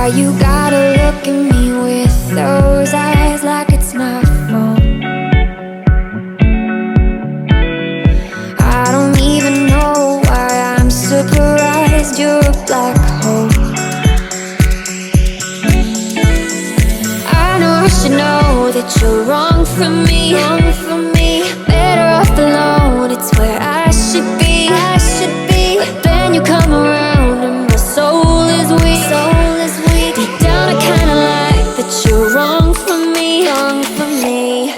Why you gotta look at me with those eyes like it's my fault? I don't even know why I'm surprised you're a black hole. I know I should know that you're wrong for me, wrong for me. Better off alone, it's where I should be, I should be. But then you come around and my soul is weak, soul is weak. Deep down I kinda like that you're wrong for me, wrong for me.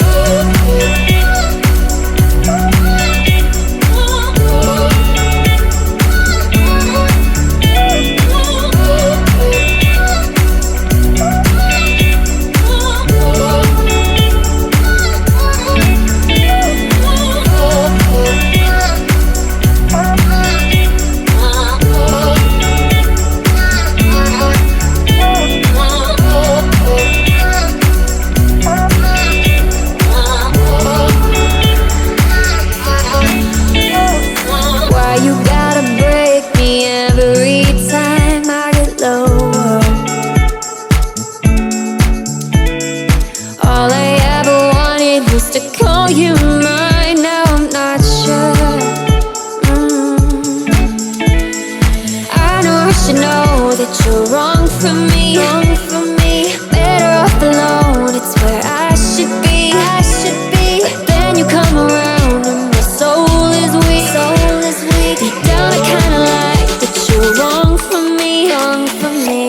To call you mine, now I'm not sure. I know I should know that you're wrong for me, wrong for me. Better off alone, it's where I should be, I should be. But then you come around and my soul is weak, soul is weak. Deep down I kinda like that you're wrong for me, wrong for me.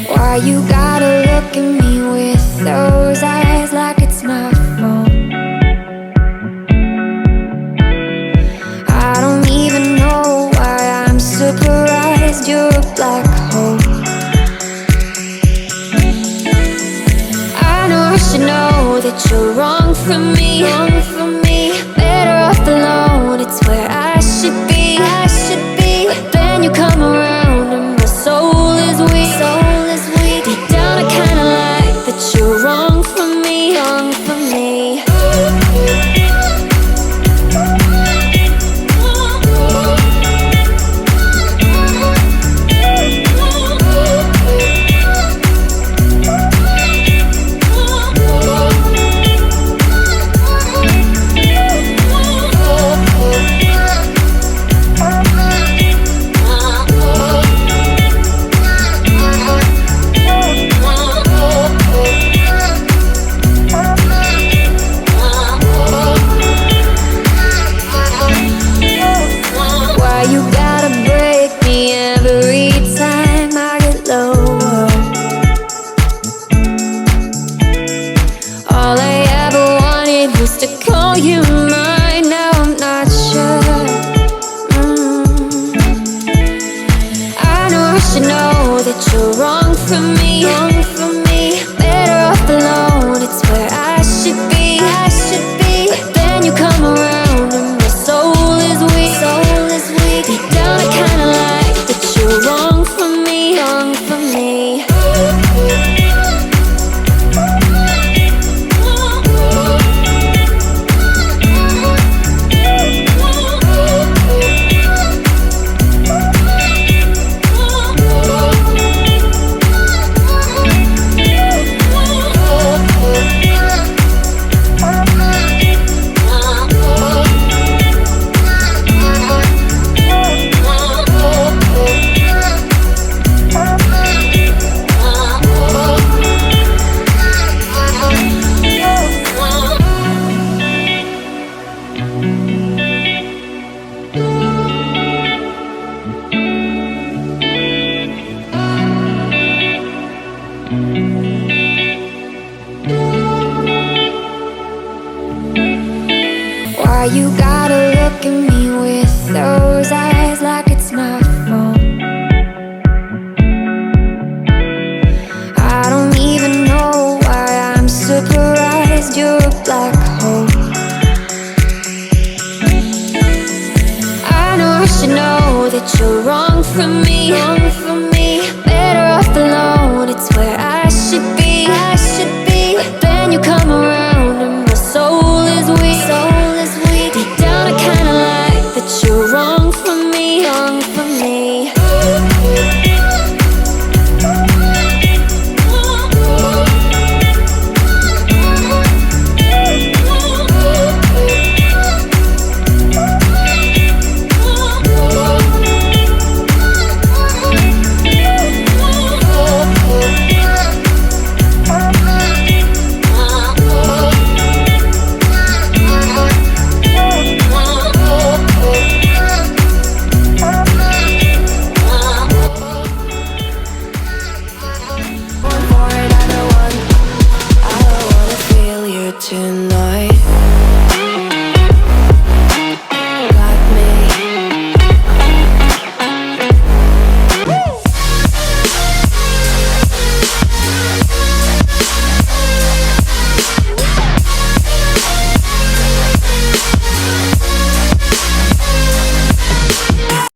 Why you gotta look at me with those eyes like it's my fault? I don't even know why I'm surprised you're a black hole. I know I should know that you're wrong for me, wrong for me. Better off alone, it's where I should be, I should be. But then you come around and my soul is weak, soul is weak. Deep down I kinda like that you're wrong for me, wrong for me. To call you mine, now I'm not sure. I know I should know that you're wrong for me.